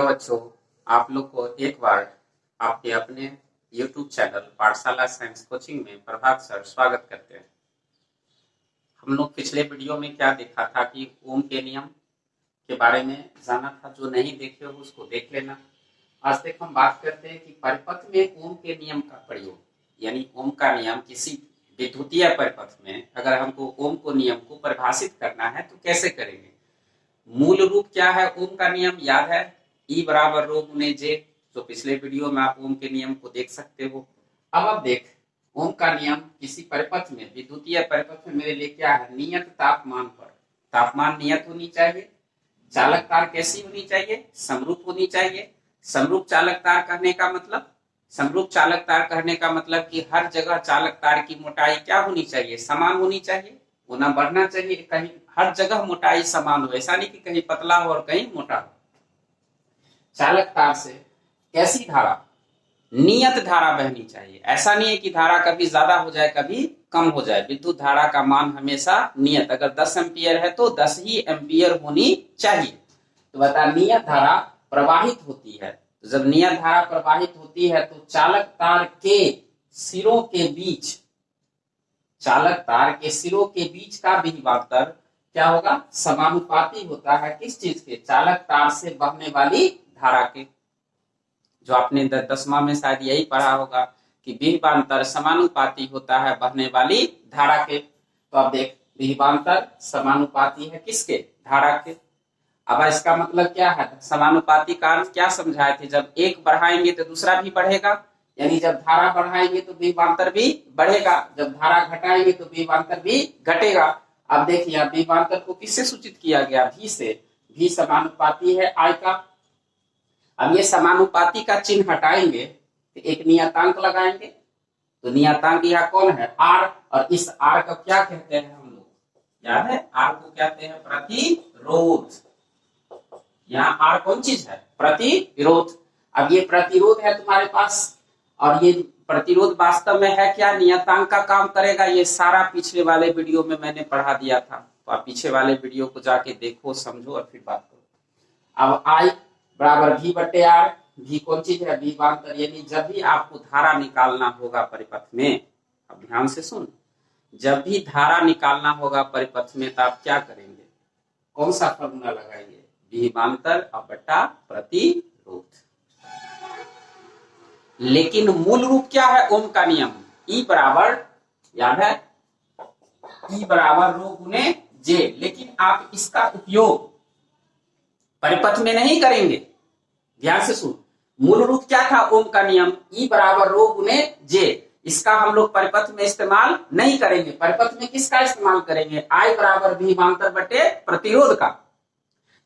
बच्चों, आप लोग को एक बार आपके अपने YouTube चैनल पाठशाला साइंस कोचिंग में प्रभात सर स्वागत करते हैं। हम लोग पिछले वीडियो में क्या देखा था कि ओम के नियम के बारे में जाना था। जो नहीं देखे हो उसको देख लेना। आज तक हम बात करते हैं कि परिपथ में ओम के नियम का प्रयोग, यानी ओम का नियम किसी विद्युतीय परिपथ में अगर हमको ओम को नियम को परिभाषित करना है तो कैसे करेंगे। मूल रूप क्या है ओम का नियम, याद है? E बराबर रो गुने जे। तो पिछले वीडियो में आप ओम के नियम को देख सकते हो। अब देख, ओम का नियम किसी परिपथ में, विद्युतीय परिपथ में मेरे लिए क्या है? नियत तापमान पर तापमान नियत होनी चाहिए। चालक तार कैसी होनी चाहिए? समरूप होनी चाहिए। समरूप चालक तार कहने का मतलब, समरूप चालक तार कहने का मतलब कि हर जगह चालक तार की मोटाई क्या होनी चाहिए? समान होनी चाहिए। वो ना बढ़ना चाहिए, कहीं हर जगह मोटाई समान हो, ऐसा नहीं कि कहीं पतला हो और कहीं मोटा हो। चालक तार से कैसी धारा? नियत धारा बहनी चाहिए। ऐसा नहीं है कि धारा कभी ज्यादा हो जाए कभी कम हो जाए। विद्युत धारा का मान हमेशा नियत, अगर 10 एम्पियर है तो 10 ही एम्पियर होनी चाहिए। तो बता, नियत धारा प्रवाहित होती है। तो जब नियत धारा प्रवाहित होती है तो चालक तार के सिरों के बीच, चालक तार के सिरों के बीच का विभवांतर क्या होगा? समानुपाती होता है किस चीज के? चालक तार से बहने वाली धारा के। जो आपने 10वां में शायद यही पढ़ा होगा कि विभवांतर समानुपाती होता है बहने वाली धारा के। तो अब देख, विभवांतर समानुपाती है किसके? धारा के। अब इसका मतलब क्या है? समानुपाती का अर्थ क्या समझाए थे? जब एक बढ़ाएंगे तो दूसरा भी बढ़ेगा, यानी जब धारा बढ़ाएंगे तो विभवांतर भी बढ़ेगा, जब धारा घटाएंगे तो विभवांतर भी घटेगा। अब देखिए, विभवांतर को किससे सूचित किया गया? भी से। भी समानुपाती है आई का। अब ये समानुपाती का चिन्ह हटाएंगे तो एक नियतांक लगाएंगे। तो नियतांक यहाँ कौन है? आर। और इस आर को क्या कहते हैं हम लोग? याद है? आर को कहते हैं प्रतिरोध। यहाँ आर कौन चीज है? प्रतिरोध। अब ये प्रतिरोध है तुम्हारे पास, और ये प्रतिरोध वास्तव में है क्या? नियतांक का काम करेगा। ये सारा पिछले वाले वीडियो में मैंने पढ़ा दिया था, तो आप पीछे वाले वीडियो को जाके देखो, समझो और फिर बात करो। अब आई बराबर भी बटे आर। भी कौन चीज है? विभवांतर। यानी जब भी आपको धारा निकालना होगा परिपथ में, अब ध्यान से सुन, जब भी धारा निकालना होगा परिपथ में तो आप क्या करेंगे? कौन सा फॉर्मूला लगाएंगे? विभवांतर बटा प्रतिरोध। लेकिन मूल रूप क्या है ओम का नियम? ई बराबर, याद है, ई बराबर रो गुने जे। लेकिन आप इसका उपयोग परिपथ में नहीं करेंगे। ध्यान से सुन, मूल रूप क्या था ओम का नियम? ई बराबर रो गुने जे। इसका हम लोग परिपथ में इस्तेमाल नहीं करेंगे। परिपथ में किसका इस्तेमाल करेंगे? आई बराबर विभवांतर बटे प्रतिरोध का।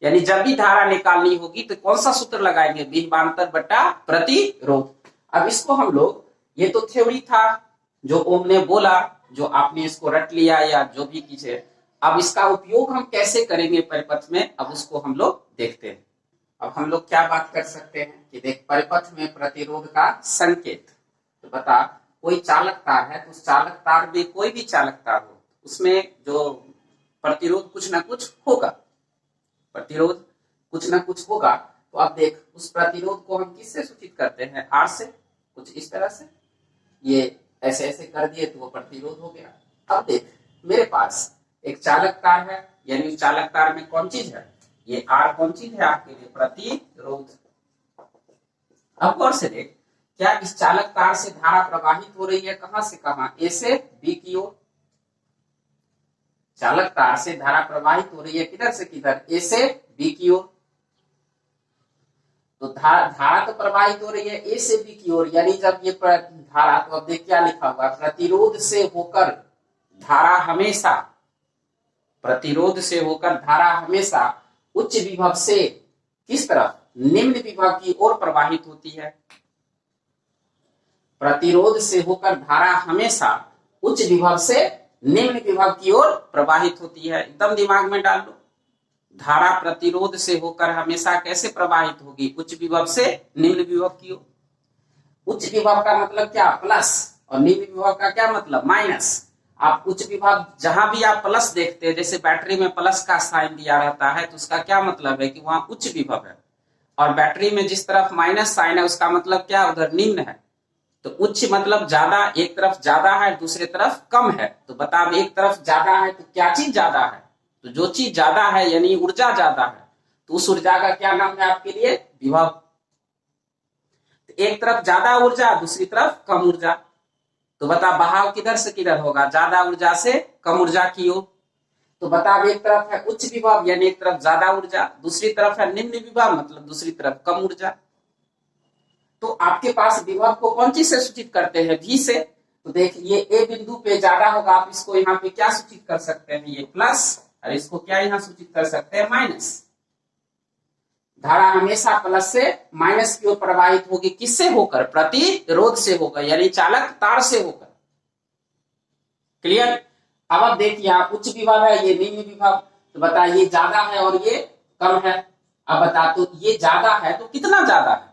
यानी जब भी धारा निकालनी होगी तो कौन सा सूत्र लगाएंगे? विभवांतर बटा प्रतिरोध। अब इसको हम लोग, ये तो थ्योरी था जो ओम ने बोला, जो आपने इसको रट लिया या जो भी कीजिए। अब इसका उपयोग हम कैसे करेंगे परिपथ में, अब उसको हम लोग देखते हैं। अब हम लोग क्या बात कर सकते हैं कि देख, परिपथ में प्रतिरोध का संकेत। तो बता, कोई चालक तार है तो उस चालक तार में, कोई भी चालक तार हो, उसमें जो प्रतिरोध कुछ ना कुछ होगा, प्रतिरोध कुछ ना कुछ होगा। तो अब देख, उस प्रतिरोध को हम किससे सूचित करते हैं? आर से। कुछ इस तरह से, ये ऐसे ऐसे कर दिए तो वो प्रतिरोध हो गया। अब देख, मेरे पास एक चालक तार है, यानी उस चालक तार में कौन चीज है? ये आर कौन चीज है आपके लिए? प्रतिरोध। अब गौर से देख, क्या इस चालक तार से धारा प्रवाहित हो रही है? कहां से कहां? ए से बी की ओर। चालक तार से धारा प्रवाहित हो रही है किधर से किधर? ए से बी की ओर। तो धारा तो प्रवाहित हो रही है ए से बी की ओर, यानी जब ये धारा, तो अब देख क्या लिखा हुआ? प्रतिरोध से होकर धारा हमेशा, प्रतिरोध से होकर धारा हमेशा उच्च विभव से किस तरफ? निम्न विभव की ओर प्रवाहित होती है। प्रतिरोध से होकर धारा हमेशा उच्च विभव से निम्न विभव की ओर प्रवाहित होती है। एकदम दिमाग में डाल लो। धारा प्रतिरोध से होकर हमेशा कैसे प्रवाहित होगी? उच्च विभव से निम्न विभव की ओर। उच्च विभव का मतलब क्या? प्लस। और निम्न विभव का क्या मतलब? माइनस। आप उच्च विभव जहां भी आप प्लस देखते हैं, जैसे बैटरी में प्लस का साइन दिया रहता है, तो उसका क्या मतलब है? कि वहां उच्च विभव है। और बैटरी में जिस तरफ माइनस साइन है उसका मतलब क्या, उधर निम्न है। तो उच्च मतलब ज्यादा, एक तरफ ज्यादा है दूसरी तरफ कम है। तो बता, अब एक तरफ ज्यादा है तो क्या चीज ज्यादा है, तो जो चीज ज्यादा है यानी ऊर्जा ज्यादा है, तो उस ऊर्जा का क्या नाम है आपके लिए, विभव। तो एक तरफ ज्यादा ऊर्जा दूसरी तरफ कम ऊर्जा, तो बता बहाव किधर से किधर होगा, ज्यादा ऊर्जा से कम ऊर्जा की ओर। तो बता, एक तरफ है उच्च विभव यानी एक तरफ ज्यादा ऊर्जा, दूसरी तरफ है निम्न विभव मतलब दूसरी तरफ कम ऊर्जा। तो आपके पास विभव को कौन चीज से सूचित करते हैं, भी से। तो देख, ये ए बिंदु पे ज्यादा होगा, आप इसको यहाँ पे क्या सूचित कर सकते हैं, ये प्लस, और इसको क्या यहाँ सूचित कर सकते हैं, माइनस। धारा हमेशा प्लस से माइनस की ओर प्रवाहित होगी, किससे होकर, प्रतिरोध से होकर, यानी चालक तार से होकर। क्लियर। अब देखिए यहाँ उच्च विभव है, ये निम्न विभव, तो बता ये ज्यादा है और ये कम है। अब बता, तो ये ज्यादा है तो कितना ज्यादा है,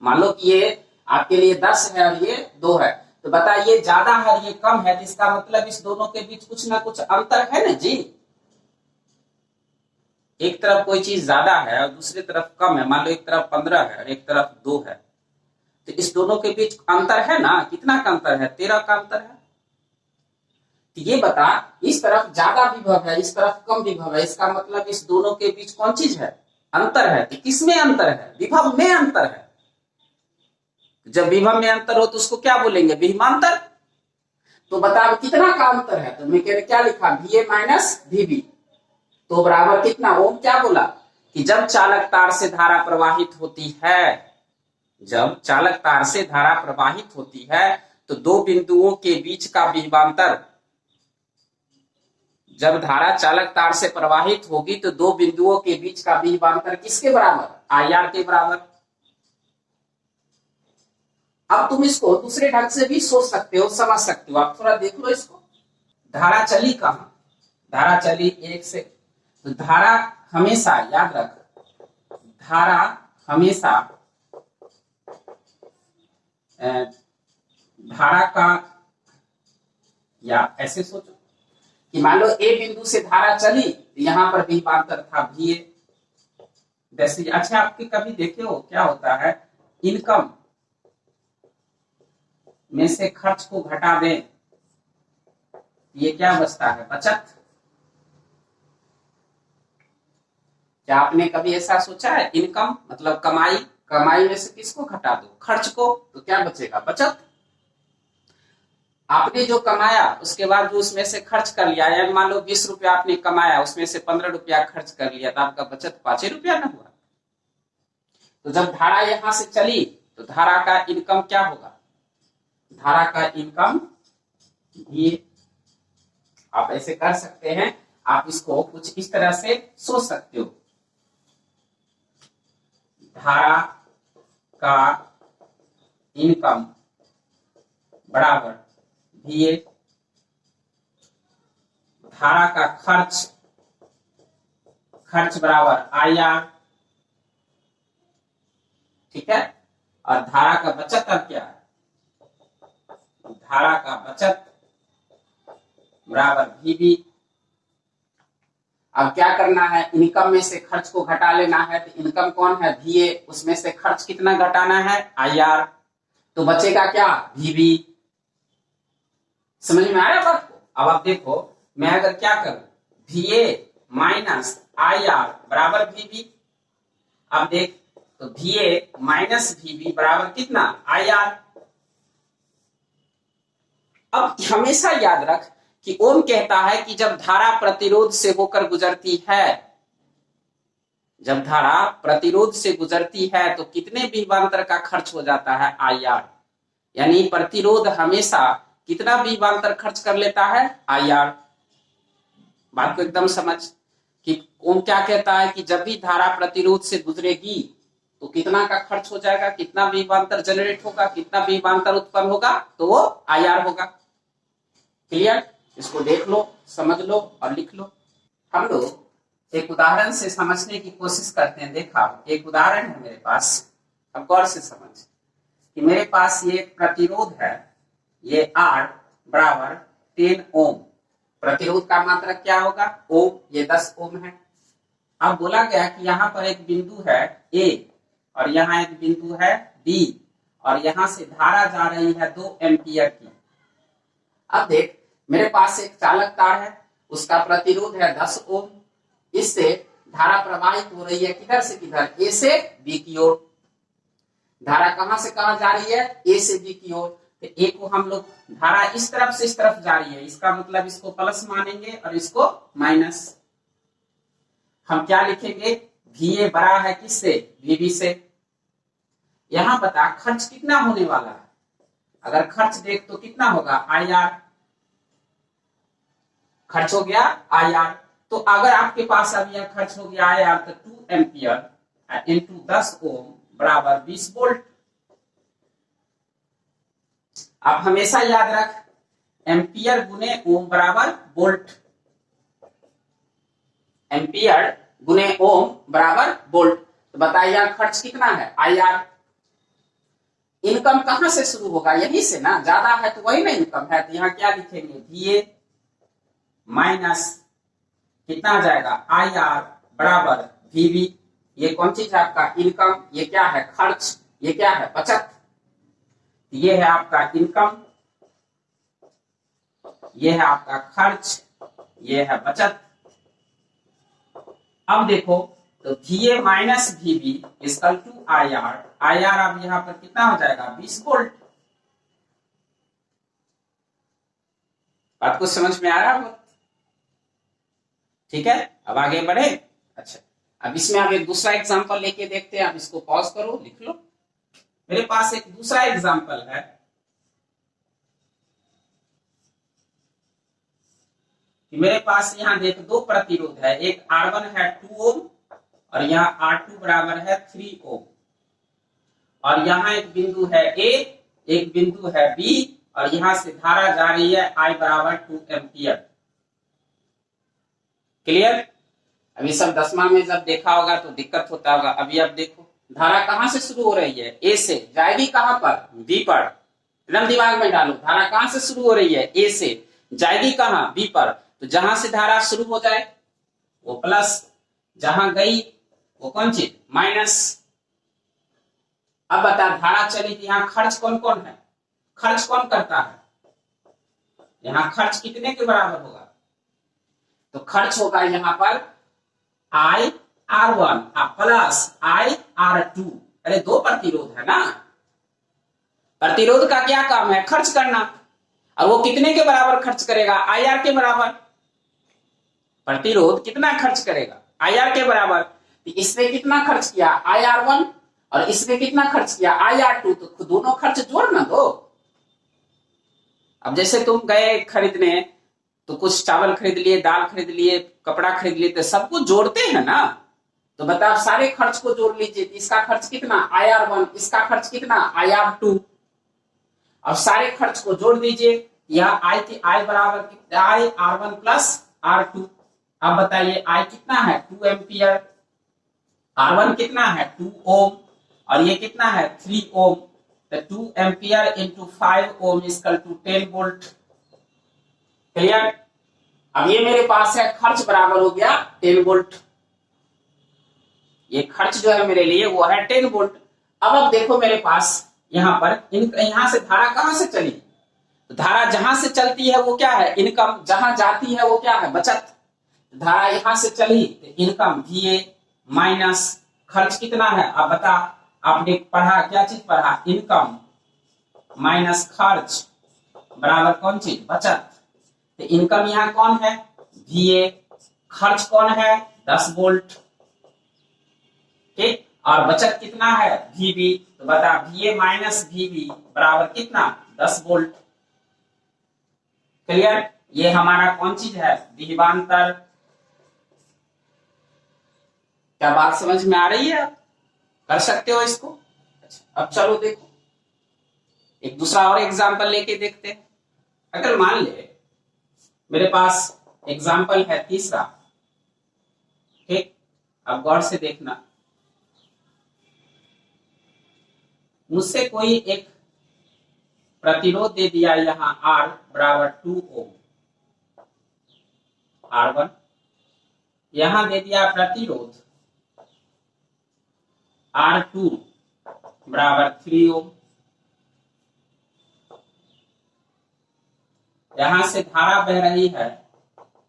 मान लो कि ये आपके लिए 10 है और ये 2 है, तो बता ये ज्यादा है और ये कम है, तो इसका मतलब इस दोनों के बीच कुछ ना कुछ अंतर है ना जी। एक तरफ कोई चीज ज्यादा है और दूसरी तरफ कम है, मान लो एक तरफ 15 है और एक तरफ 2 है, तो इस दोनों के बीच अंतर है ना, कितना का अंतर है, 13 का अंतर है। तो ये बता, इस तरफ ज्यादा विभव है इस तरफ कम विभव है, इसका मतलब इस दोनों के बीच कौन चीज है, अंतर है। तो किसमें अंतर है, विभव में अंतर है। जब विभव में अंतर हो तो उसको क्या बोलेंगे, विभवांतर। तो बता कितना का अंतर है, तो मैं क्या लिखा, VA माइनस VB, तो बराबर कितना, ओम क्या बोला कि जब चालक तार से धारा प्रवाहित होती है, जब चालक तार से धारा प्रवाहित होती है तो दो बिंदुओं के बीच का विभवांतर, जब धारा चालक तार से प्रवाहित होगी तो दो बिंदुओं के बीच का विभवांतर किसके बराबर, IR के बराबर। अब तुम इसको दूसरे ढंग से भी सोच सकते हो, समझ सकते हो, आप थोड़ा देख लो इसको। धारा चली कहां, धारा चली एक से, तो धारा हमेशा, याद रख, धारा हमेशा धारा का, या ऐसे सोचो कि मान लो ए बिंदु से धारा चली, यहां पर विभवांतर था VA। जैसे अच्छा, आपके कभी देखे हो क्या होता है, इनकम में से खर्च को घटा दें, ये क्या बचता है, बचत। क्या आपने कभी ऐसा सोचा है, इनकम मतलब कमाई, कमाई में से किसको घटा दो, खर्च को, तो क्या बचेगा, बचत। आपने जो कमाया उसके बाद जो उसमें से खर्च कर लिया, यानी मान लो 20 रुपया आपने कमाया, उसमें से 15 रुपया खर्च कर लिया, तो आपका बचत 5 रुपया ना हुआ। तो जब धारा यहां से चली तो धारा का इनकम क्या होगा, धारा का इनकम ये, आप ऐसे कर सकते हैं, आप इसको कुछ इस तरह से सोच सकते हो, धारा का इनकम बराबर VA, धारा का खर्च, खर्च बराबर IR, ठीक है, और धारा का बचत अब क्या है, धारा का बचत बराबर VB। अब क्या करना है, इनकम में से खर्च को घटा लेना है, तो इनकम कौन है, VA, उसमें से खर्च कितना घटाना है, IR, तो बचेगा क्या, VB। समझ में आया बात को। अब आप देखो, मैं अगर क्या करूं, VA माइनस IR बराबर VB, अब देख, तो VA माइनस VB बराबर कितना, IR। अब हमेशा याद रख कि ओम कहता है कि जब धारा प्रतिरोध से होकर गुजरती है, जब धारा प्रतिरोध से गुजरती है तो कितने विभवांतर का खर्च हो जाता है, IR, यानी प्रतिरोध हमेशा कितना विभवांतर खर्च कर लेता है, IR। बात को एकदम समझ कि ओम क्या कहता है कि जब भी धारा प्रतिरोध से गुजरेगी तो कितना का खर्च हो जाएगा, कितना विभवांतर जनरेट होगा, कितना विभवांतर उत्पन्न होगा, तो वो IR होगा। क्लियर। इसको देख लो, समझ लो और लिख लो। हम लोग एक उदाहरण से समझने की कोशिश करते हैं। देखा, एक उदाहरण है मेरे पास, अब गौर से समझ कि मेरे पास ये प्रतिरोध है, ये R बराबर 10 ओम, प्रतिरोध का मात्रक क्या होगा, ओम, ये 10 ओम है। अब बोला गया कि यहाँ पर एक बिंदु है A, और यहाँ एक बिंदु है डी, और यहां से धारा जा रही है 2 एम्पियर की। अब देख, मेरे पास एक चालक तार है, उसका प्रतिरोध है 10 ओम। इससे धारा प्रवाहित हो रही है किधर से किधर, ए से बी की ओर। धारा कहां से कहां जा रही है, ए से बी की ओर। तो ए को हम लोग, धारा इस तरफ से इस तरफ जा रही है, इसका मतलब इसको प्लस मानेंगे और इसको माइनस। हम क्या लिखेंगे, VA बड़ा है किससे, VB से। यहां बता खर्च कितना होने वाला है, अगर खर्च देख तो कितना होगा, IR। खर्च हो गया IR। तो अगर आपके पास अब यह खर्च हो गया IR, तो 2 एम्पियर इंटू 10 ओम बराबर 20 वोल्ट। अब हमेशा याद रख, एम्पियर गुने ओम बराबर वोल्ट। एम्पियर गुने ओम बराबर वोल्ट। तो बताइए खर्च कितना है, IR। इनकम कहां से शुरू होगा, यहीं से ना, ज्यादा है तो वही ना इनकम है। तो यहां क्या लिखेंगे, VA माइनस कितना आ जाएगा, IR बराबर VB। ये कौन चीज है आपका, इनकम। ये क्या है, खर्च। ये क्या है, बचत। ये है आपका इनकम, ये है आपका खर्च, ये है बचत। अब देखो, तो VA minus VB equal to IR। IR अब यहां पर कितना हो जाएगा, 20 वोल्ट। बात को समझ में आ रहा है, ठीक है। अब आगे बढ़े। अच्छा, अब इसमें आप एक दूसरा एग्जांपल लेके देखते हैं। आप इसको पॉज करो, लिख लो। मेरे पास एक दूसरा एग्जांपल है। कि मेरे पास यहाँ देख 2 प्रतिरोध है, एक R1 है 2 ओम और यहाँ R2 बराबर है 3 ओम। और यहाँ एक बिंदु है A, एक बिंदु है B, और यहां से धारा जा रही है I बराबर 2 एम्पियर। क्लियर। अभी सब 10वां में जब देखा होगा तो दिक्कत होता होगा। अभी आप देखो, धारा कहां से शुरू हो रही है, ए से, जाएगी कहां पर, बी पर। एकदम दिमाग में डालो, धारा कहां से शुरू हो रही है, ए से, जाएगी कहां, बी पर। तो जहां से धारा शुरू हो जाए वो प्लस, जहां गई वो कौन चीज, माइनस। अब बता, धारा चली थी, यहां खर्च कौन कौन है, खर्च कौन करता है, यहां खर्च कितने के बराबर होगा, तो खर्च होगा यहां पर IR1 प्लस IR2। अरे 2 प्रतिरोध है ना, प्रतिरोध का क्या काम है, खर्च करना। और वो कितने के बराबर खर्च करेगा, IR के बराबर। प्रतिरोध कितना खर्च करेगा, IR के बराबर। तो इसने कितना खर्च किया, IR1, और इसने कितना खर्च किया, IR2। तो दोनों खर्च जोड़ ना दो। अब जैसे तुम गए खरीदने, तो कुछ चावल खरीद लिए, दाल खरीद लिए, कपड़ा खरीद लिए, तो सब कुछ जोड़ते हैं ना। तो बता, सारे खर्च को जोड़ लीजिए। इसका खर्च कितना, IR1, इसका खर्च कितना, IR2। अब सारे खर्च को जोड़ दीजिए, यह I बराबर IR1 प्लस R2। अब बताइए I कितना है, 2 एम्पियर, R1 कितना है, 2 ओम, और ये कितना है, 3 ओम। तो 2 ampere into 5 ohm equal to 10 volt. Clear. अब ये मेरे पास है खर्च बराबर हो गया 10 वोल्ट। ये खर्च जो है मेरे लिए वो है 10 वोल्ट। अब देखो मेरे पास यहां पर यहां से धारा कहां से चली, तो धारा जहां से चलती है वो क्या है, इनकम। जहां जाती है वो क्या है, बचत। धारा यहां से चली तो इनकम VA माइनस खर्च कितना है, अब बता। आपने पढ़ा, क्या चीज पढ़ा, इनकम माइनस खर्च बराबर कौन चीज, बचत। तो इनकम यहां कौन है, VA, खर्च कौन है, 10 वोल्ट। ठीक, और बचत कितना है, VB। तो बता, VA माइनस VB बराबर कितना, 10 वोल्ट। क्लियर। ये हमारा कौन चीज है, विभवांतर। क्या बात समझ में आ रही है, कर सकते हो इसको। अच्छा, अब चलो देखो एक दूसरा और एग्जांपल लेके देखते हैं। अगर मान ले मेरे पास एग्जाम्पल है तीसरा। ठीक, अब गौर से देखना। मुझसे कोई एक प्रतिरोध दे दिया यहां R बराबर 2 ओम, R1। यहां दे दिया प्रतिरोध R2 बराबर 3 ओम। यहां से धारा बह रही है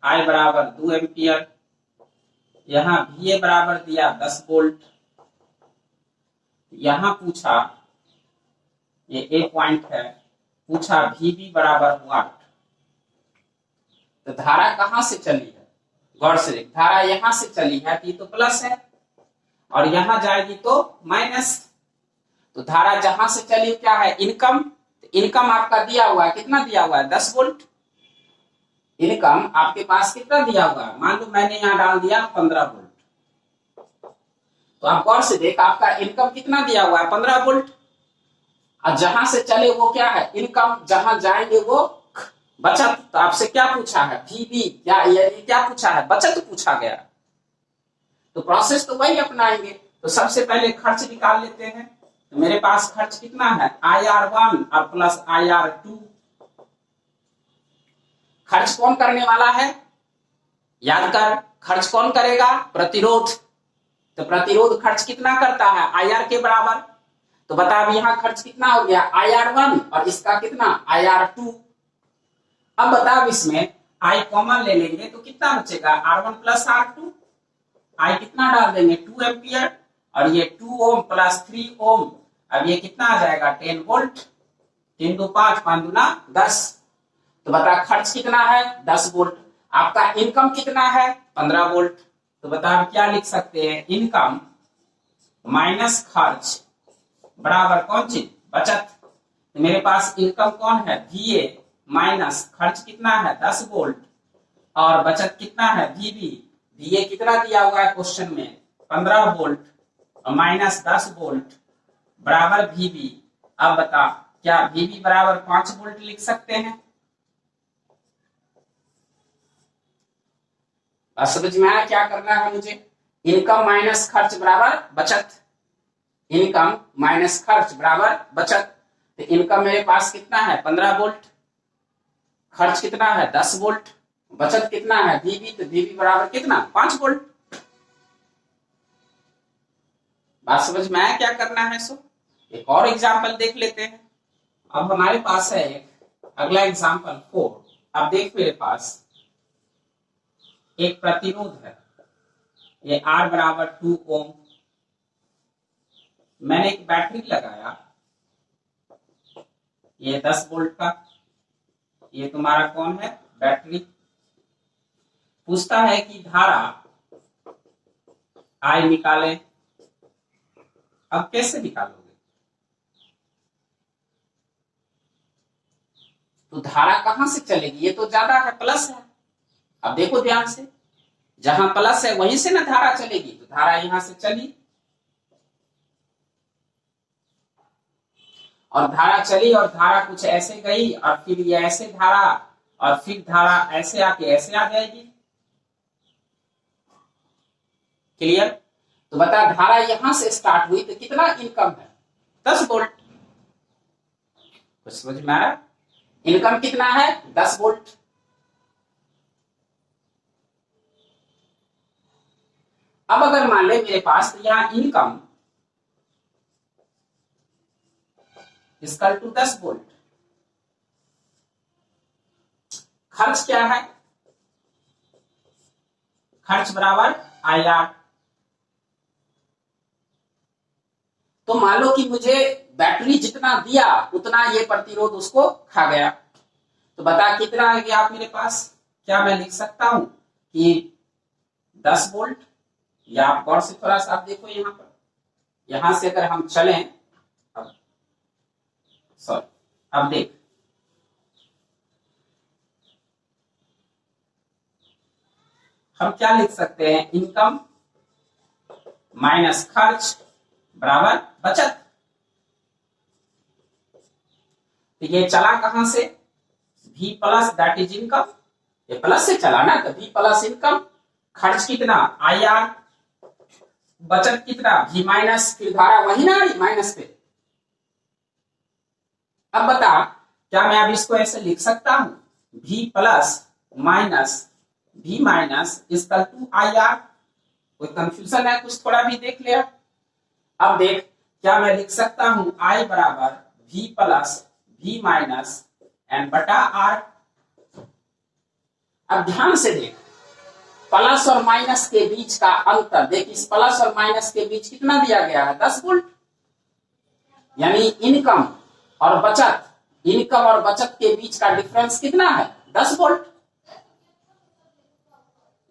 I बराबर 2 एम्पियर। यहां VA बराबर दिया 10 वोल्ट। यहां पूछा, ये एक पॉइंट है, पूछा VB बराबर वाट। तो धारा कहां से चली है, गौर से देख, धारा यहां से चली है तो प्लस है और यहां जाएगी तो माइनस। तो धारा जहां से चली क्या है, इनकम। तो इनकम आपका दिया हुआ है, कितना दिया हुआ है, 10 वोल्ट। इनकम आपके पास कितना दिया हुआ है, मान लो मैंने यहां डाल दिया 15 वोल्ट। तो आप गौर से देख, आपका इनकम कितना दिया हुआ है, 15 वोल्ट। और जहां से चले वो क्या है, इनकम, जहां जाएंगे वो बचत। तो आपसे क्या पूछा है, VB, क्या पूछा है, बचत पूछा गया। तो प्रोसेस तो वही अपनाएंगे। तो सबसे पहले खर्च निकाल लेते हैं। तो मेरे पास खर्च कितना है, IR1 और प्लस IR2। खर्च कौन करने वाला है, याद कर, खर्च कौन करेगा, प्रतिरोध। तो प्रतिरोध खर्च कितना करता है, IR के बराबर। तो बता अब यहां खर्च कितना हो गया, IR1 और इसका कितना, IR2। अब बता अब इसमें I कॉमन ले लेंगे तो कितना बचेगा, R1 प्लस R2। I कितना डाल देंगे, 2 एम्पियर और ये 2 ओम प्लस 3 ओम। अब ये कितना आ जाएगा, 10 वोल्ट। 3 2 5, 5 दूना 10। तो बता खर्च कितना है, 10 वोल्ट। आपका इनकम कितना है, 15 वोल्ट। तो बता आप क्या लिख सकते हैं, इनकम माइनस खर्च बराबर कौन चीज, बचत। तो मेरे पास इनकम कौन है, VA, माइनस खर्च कितना है, 10 वोल्ट, और बचत कितना है, VB। VA कितना दिया हुआ है क्वेश्चन में, 15 वोल्ट और माइनस 10 वोल्ट बराबर VB। अब बता क्या VB बराबर 5 वोल्ट लिख सकते हैं। समझ में आया क्या करना है मुझे, इनकम माइनस खर्च बराबर बचत। इनकम माइनस खर्च बराबर बचत। तो इनकम मेरे पास कितना है, 15 वोल्ट, खर्च कितना है, 10 वोल्ट, बचत कितना है, VB। तो VB बराबर कितना, 5 वोल्ट। बात समझ में आया क्या करना है। सो एक और एग्जांपल देख लेते हैं। अब हमारे पास है एक अगला एग्जांपल 4। अब देख मेरे पास एक प्रतिरोध है, ये R बराबर 2 ओम। मैंने एक बैटरी लगाया, ये 10 वोल्ट का, ये तुम्हारा कौन है, बैटरी। पूछता है कि धारा I निकालें। अब कैसे निकालोगे, तो धारा कहां से चलेगी, ये तो ज्यादा है, प्लस है। अब देखो ध्यान से, जहां प्लस है वहीं से ना धारा चलेगी। तो धारा यहां से चली और धारा चली और धारा कुछ ऐसे गई और फिर ये ऐसे धारा और फिर धारा ऐसे आके ऐसे आ जाएगी। क्लियर। तो बता धारा यहां से स्टार्ट हुई तो कितना इनकम है, 10 वोल्ट। कुछ समझ में आया, इनकम कितना है, 10 वोल्ट। अब अगर मान ले मेरे पास तो यहां इनकम इक्वल टू 10 वोल्ट, खर्च क्या है, खर्च बराबर IR। तो मान लो कि मुझे बैटरी जितना दिया उतना ये प्रतिरोध उसको खा गया। तो बता कितना आ गया आप मेरे पास, क्या मैं लिख सकता हूं कि 10 वोल्ट, या आप गौर से थोड़ा सा आप देखो यहां पर, यहां से अगर हम चलें, अब सॉरी, अब देख हम क्या लिख सकते हैं, इनकम माइनस खर्च बराबर बचत। तो ये चला कहां से, V plus that is income, ये प्लस से चला ना, तो V प्लस इनकम, खर्च कितना IR, बचत कितना V माइनस, फिर धारा वही ना आई माइनस पे। अब बता क्या मैं अब इसको ऐसे लिख सकता हूं, V plus minus V minus equal to IR। कोई कंफ्यूजन है कुछ, थोड़ा भी देख लिया। अब देख, क्या मैं लिख सकता हूं I बराबर V plus V minus N बटा R। अब ध्यान से देख, प्लस और माइनस के बीच का अंतर देख, इस प्लस और माइनस के बीच कितना दिया गया है 10 वोल्ट, यानी इनकम और बचत के बीच का डिफरेंस कितना है 10 वोल्ट।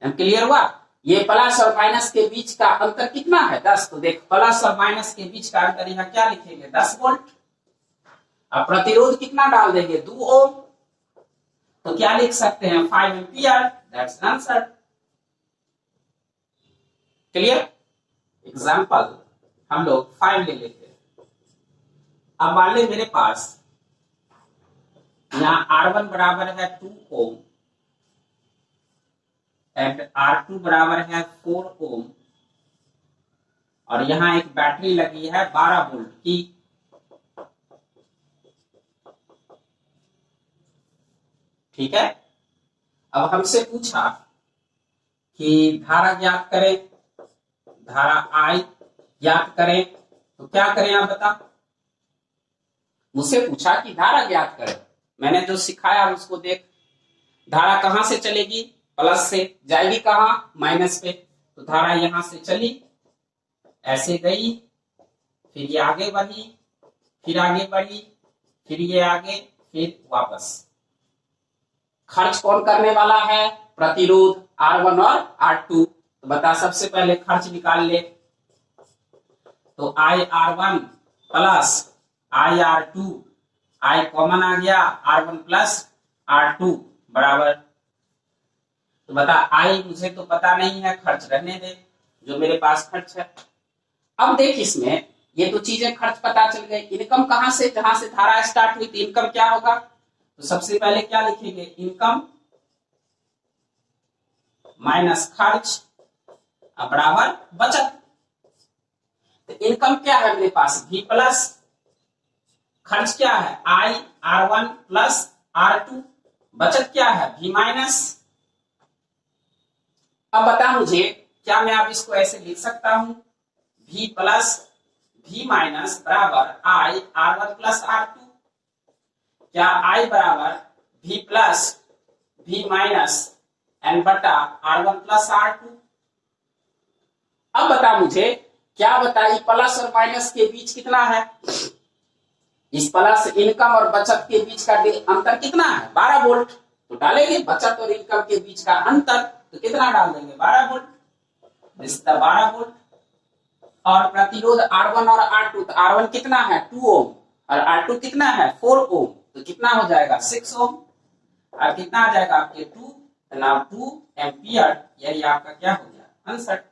क्लियर हुआ? ये प्लस और माइनस के बीच का अंतर कितना है 10, तो देख प्लस और माइनस के बीच का अंतर यहाँ क्या लिखेंगे 10 वोल्ट। अब प्रतिरोध कितना डाल देंगे 2 ओम, तो क्या लिख सकते हैं 5 ampere, that's answer. Clear? Example हम लोग 5 ले लेते हैं। अब मान ले मेरे पास यहाँ R1 बराबर है 2 ओम एंड R2 बराबर है 4 ओम, और यहां एक बैटरी लगी है 12 वोल्ट की। ठीक है, अब हमसे पूछा कि धारा ज्ञात करें, धारा I ज्ञात करें, तो क्या करें आप बता। मुझसे पूछा कि धारा ज्ञात करें, मैंने जो सिखाया उसको देख। धारा कहां से चलेगी, प्लस से जाएगी कहां, माइनस पे, तो धारा यहां से चली, ऐसे गई, फिर ये आगे बढ़ी, फिर आगे बढ़ी, फिर ये आगे, फिर वापस। खर्च कौन करने वाला है, प्रतिरोध R1 और R2। तो बता, सबसे पहले खर्च निकाल ले, तो IR1 plus IR2, I common आ गया, R1 प्लस R2 बराबर, तो बता I मुझे तो पता नहीं है, खर्च रहने दे जो मेरे पास खर्च है। अब देख, इसमें ये तो चीजें खर्च पता चल गई, इनकम कहां से, जहां से धारा स्टार्ट हुई, तो इनकम क्या होगा, तो सबसे पहले क्या लिखेंगे, इनकम माइनस खर्च बराबर बचत। तो इनकम क्या है मेरे पास V प्लस, खर्च क्या है I R1 प्लस R2, बचत क्या है V माइनस। अब बता मुझे, क्या मैं अब इसको ऐसे लिख सकता हूं, V प्लस V माइनस बराबर I R1 प्लस R2, क्या I बराबर V plus V minus N बटा R1 प्लस R2। अब बता मुझे, क्या बताइए प्लस और माइनस के बीच कितना है, इस प्लस इनकम और बचत के बीच का अंतर कितना है 12 वोल्ट, तो डालेंगे बचत और इनकम के बीच का अंतर, तो कितना डाल देंगे 12 वोल्ट, 12 वोल्ट। और प्रतिरोध R1 और R2, तो R1 कितना है 2 ओम और R2 कितना है 4 ओम, तो कितना हो जाएगा 6 ओम, और कितना आ जाएगा आपके 2 एम्पियर, यही आपका क्या हो गया आंसर।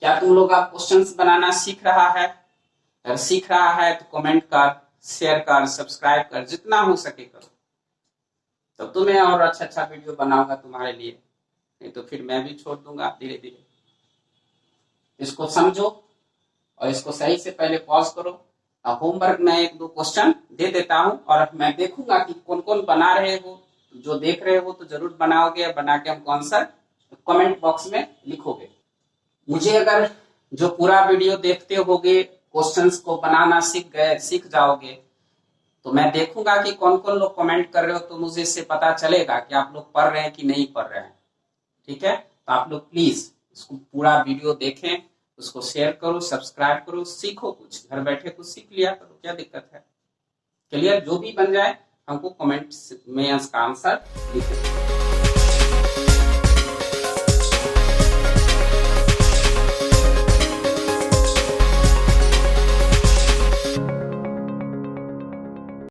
क्या तुम लोग आप क्वेश्चंस बनाना सीख रहा है? अगर सीख रहा है तो कमेंट कर, शेयर कर, सब्सक्राइब कर, जितना हो सके करो, तो तुम्हें और अच्छा वीडियो बनाऊंगा तुम्हारे लिए, नहीं तो फिर मैं भी छोड़ दूंगा धीरे धीरे। इसको समझो और इसको सही से पहले पॉज करो। होमवर्क में 1-2 क्वेश्चन दे देता हूं और मैं देखूंगा कि कौन कौन बना रहे हो, जो देख रहे हो तो जरूर बनाओगे, बना के हमको आंसर कमेंट बॉक्स में लिखोगे। मुझे अगर जो पूरा वीडियो देखते होगे, क्वेश्चंस को बनाना सीख जाओगे, तो मैं देखूंगा कि कौन कौन लोग कमेंट कर रहे हो, तो मुझे इससे पता चलेगा कि आप लोग पढ़ रहे हैं कि नहीं पढ़ रहे हैं। ठीक है, तो आप लोग प्लीज इसको पूरा वीडियो देखें, उसको शेयर करो, सब्सक्राइब करो, सीखो, कुछ घर बैठे कुछ सीख लिया करो, क्या दिक्कत है। क्लियर? जो भी बन जाए हमको कमेंट में इसका आंसर लिखें।